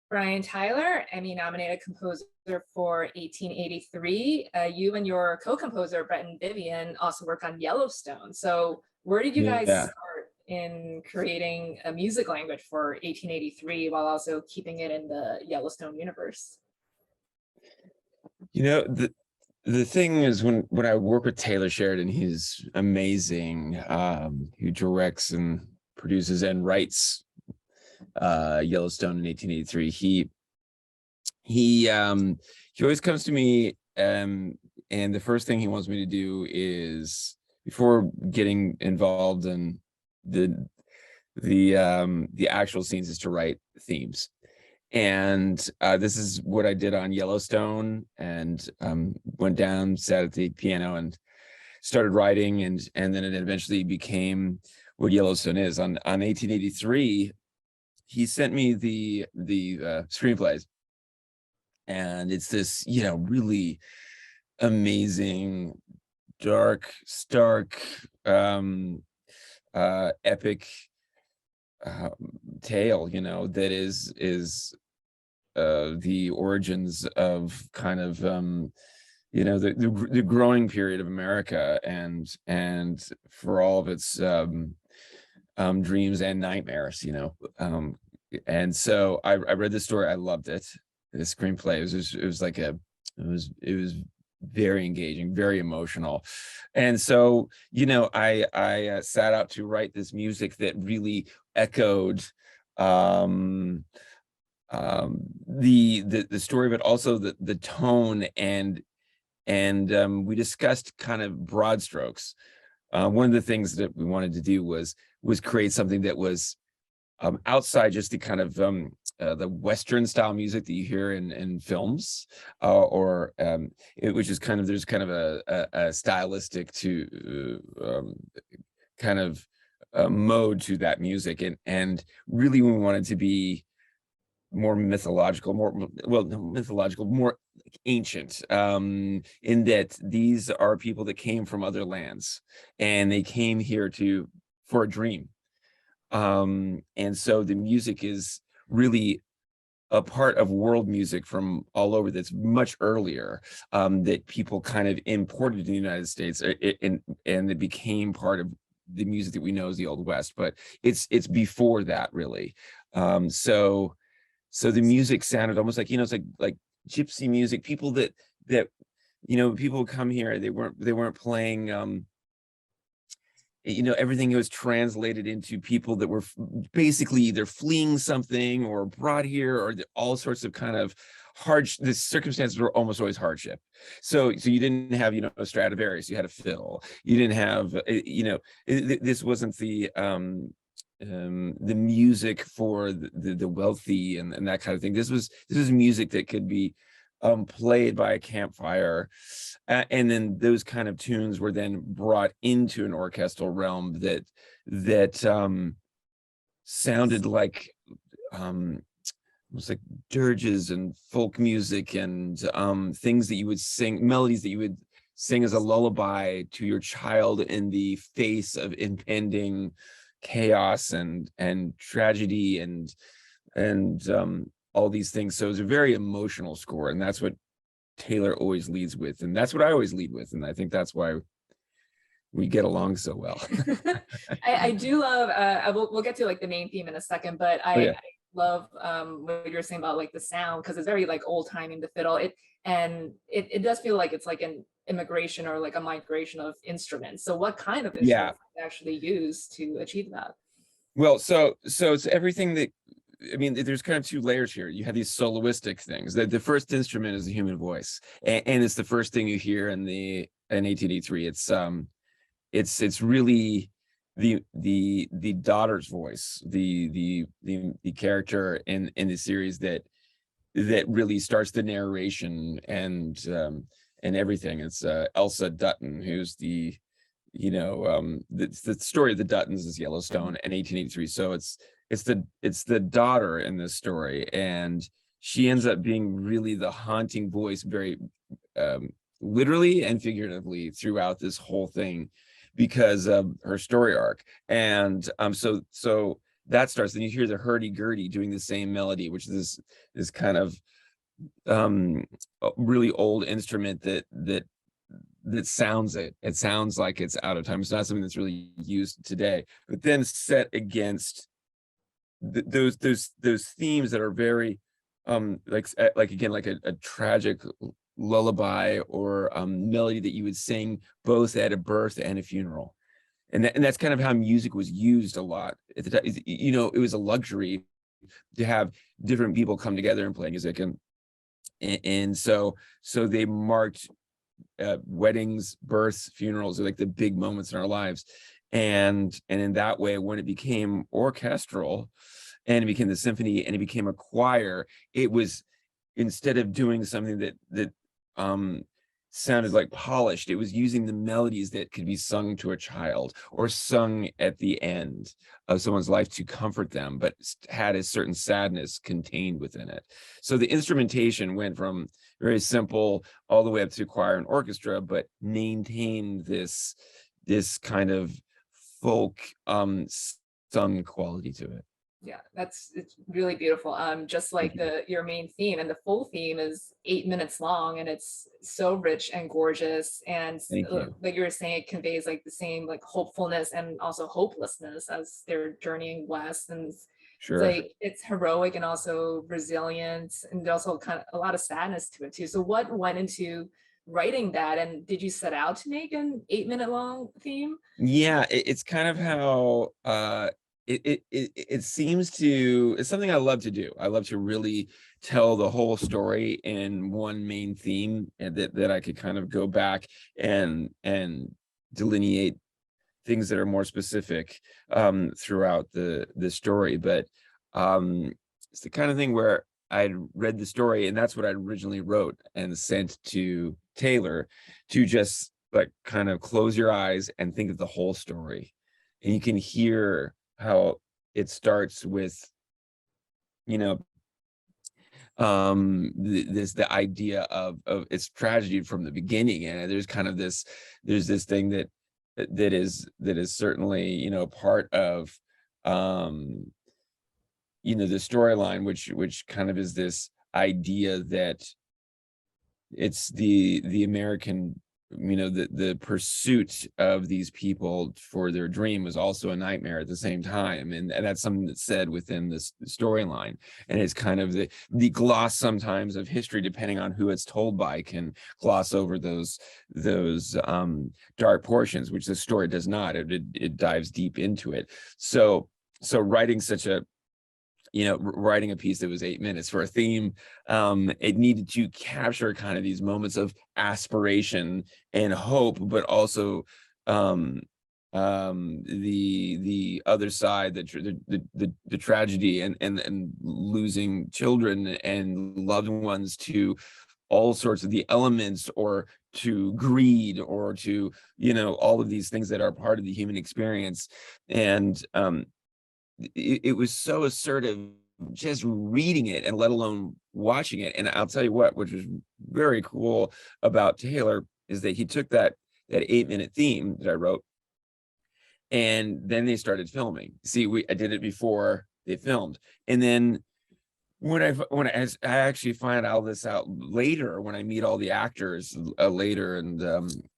Brian Tyler, Emmy-nominated composer for 1883. You and your co-composer, Brett and Vivian, also work on Yellowstone. So where did you guys Yeah. start in creating a music language for 1883 while also keeping it in the Yellowstone universe? You know, the thing is, when I work with Taylor Sheridan, he's amazing. Who directs and produces and writes Yellowstone in 1883. He always comes to me, and the first thing he wants me to do is, before getting involved in the actual scenes, is to write themes. And this is what I did on Yellowstone, and went down, sat at the piano, and started writing, and then it eventually became what Yellowstone is. On 1883, he sent me the screenplays, and it's this, really amazing, dark, stark, epic tale, that is the origins of kind of the growing period of America, and for all of its dreams and nightmares, and so I read the story. I loved it. The screenplay, it was very engaging, very emotional. And so, I sat out to write this music that really echoed the story, but also the tone, and we discussed kind of broad strokes. One of the things that we wanted to do was create something that was outside just the kind of the Western style music that you hear in films, which is kind of, there's kind of a stylistic to kind of mode to that music, and really we wanted to be more mythological, more ancient, in that these are people that came from other lands, and they came here for a dream. And so the music is really a part of world music from all over, that's much earlier, that people kind of imported to the United States, and it became part of the music that we know as the Old West, but it's before that, really. So the music sounded almost like, it's like gypsy music. People that people come here, they weren't playing, everything was translated into people that were basically either fleeing something or brought here, or all sorts of kind of the circumstances were almost always hardship. So you didn't have, a Stradivarius, you had a fiddle. You didn't have, this wasn't the music for the wealthy and that kind of thing. This was music that could be played by a campfire, and then those kind of tunes were then brought into an orchestral realm that sounded like almost like dirges and folk music, and things that you would sing, melodies that you would sing as a lullaby to your child in the face of impending chaos and tragedy and all these things. So it's a very emotional score, and that's what Taylor always leads with, and that's what I always lead with, and I think that's why we get along so well. I do love, we'll get to like the main theme in a second, but I love what you're saying about like the sound, because it's very like old timing, the fiddle. It does feel like it's like an immigration or like a migration of instruments. So what kind of instruments actually use to achieve that? Well, so it's everything that, there's kind of two layers here. You have these soloistic things. The first instrument is the human voice, and it's the first thing you hear in 1883. It's really the daughter's voice, the character in the series that really starts the narration and everything. It's Elsa Dutton, who's the story of the Duttons is Yellowstone and 1883. So it's the daughter in this story, and she ends up being really the haunting voice, very literally and figuratively, throughout this whole thing, because of her story arc. And so that starts, then you hear the hurdy-gurdy doing the same melody, which is this kind of really old instrument that sounds it sounds like it's out of time. It's not something that's really used today, but then set against those themes that are very like again, like a tragic lullaby or melody that you would sing both at a birth and a funeral. And that's kind of how music was used a lot at the time. You know, it was a luxury to have different people come together and play music, and so they marked weddings, births, funerals are like the big moments in our lives. And in that way, when it became orchestral and it became the symphony and it became a choir, it was, instead of doing something that sounded like polished, it was using the melodies that could be sung to a child or sung at the end of someone's life to comfort them, but had a certain sadness contained within it. So the instrumentation went from very simple all the way up to choir and orchestra, but maintained this kind of folk sung quality to it. Yeah, it's really beautiful. Just like your main theme, and the full theme is 8 minutes long, and it's so rich and gorgeous. And Thank you. like you were saying, it conveys like the same like hopefulness and also hopelessness as they're journeying west. And it's Sure. like it's heroic and also resilient, and also kind of a lot of sadness to it too. So what went into writing that, and did you set out to make an 8 minute long theme? Yeah, it's kind of how it seems to, it's something I love to do. I love to really tell the whole story in one main theme, and that I could kind of go back and delineate things that are more specific throughout the story. But it's the kind of thing where I'd read the story, and that's what I originally wrote and sent to Taylor, to just like kind of close your eyes and think of the whole story. And you can hear how it starts with, you know, the idea of its tragedy from the beginning. And there's kind of there's this thing that is certainly, you know, part of you know, the storyline, which kind of is this idea that it's the American, you know, the pursuit of these people for their dream was also a nightmare at the same time. And that's something that's said within this storyline. And it's kind of the gloss sometimes of history, depending on who it's told by, can gloss over those dark portions, which the story does not. It dives deep into it. So writing such a, you know, writing a piece that was 8 minutes for a theme, it needed to capture kind of these moments of aspiration and hope, but also the other side, the tragedy and losing children and loved ones to all sorts of the elements, or to greed, or to, you know, all of these things that are part of the human experience. And it was so assertive just reading it, and let alone watching it. And I'll tell you what, which was very cool about Taylor, is that he took that 8 minute theme that I wrote, and then they started filming. See, I did it before they filmed, and then when I actually find all this out later, when I meet all the actors later, and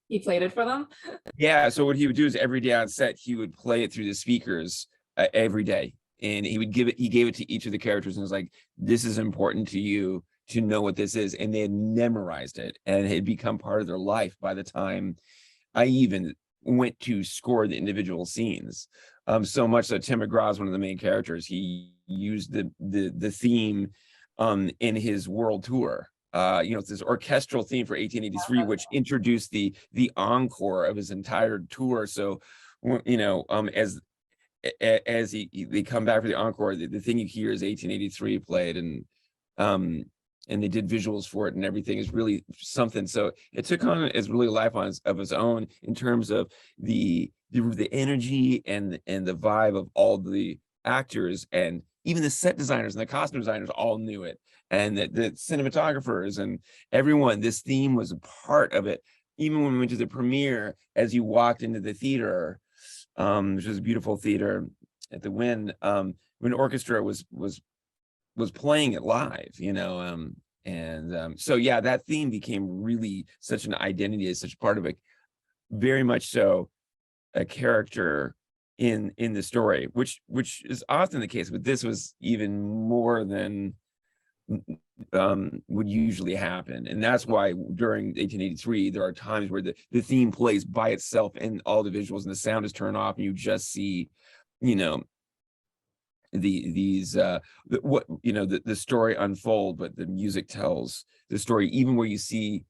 He played it for them? yeah, so what he would do is every day on set, he would play it through the speakers every day. And he gave it to each of the characters, and was like, this is important to you to know what this is. And they had memorized it, and it had become part of their life by the time I even went to score the individual scenes. So much so Tim McGraw is one of the main characters. He used the theme in his world tour. You know, it's this orchestral theme for 1883, which introduced the encore of his entire tour. So, you know, as they come back for the encore, the thing you hear is 1883 played, and they did visuals for it, and everything is really something. So it took on its really life of its own, in terms of the energy and the vibe of all the actors, and even the set designers and the costume designers all knew it, and the cinematographers and everyone. This theme was a part of it. Even when we went to the premiere, as you walked into the theater, which was a beautiful theater at the Wynn, when orchestra was playing it live, so yeah, that theme became really such an identity, as such part of it, very much so a character in the story, which is often the case, but this was even more than would usually happen. And that's why during 1883 there are times where the theme plays by itself and all the visuals and the sound is turned off and you just see, the story unfold, but the music tells the story, even where you see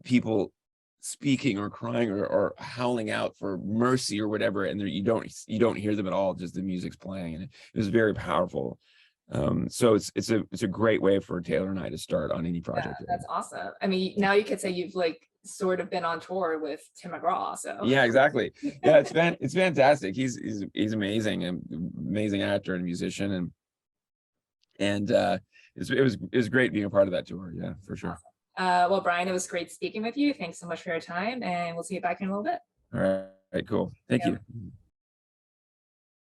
people speaking or crying or howling out for mercy or whatever, and you don't hear them at all, just the music's playing, and it was very powerful. So it's a great way for Taylor and I to start on any project. Yeah, that's awesome. I mean, now you could say you've like sort of been on tour with Tim McGraw. So yeah, exactly. Yeah, it's fantastic. He's amazing, an amazing actor and musician, and it was great being a part of that tour. Yeah, for sure. Awesome. Well, Brian, it was great speaking with you. Thanks so much for your time, and we'll see you back in a little bit. All right, cool. Thank you.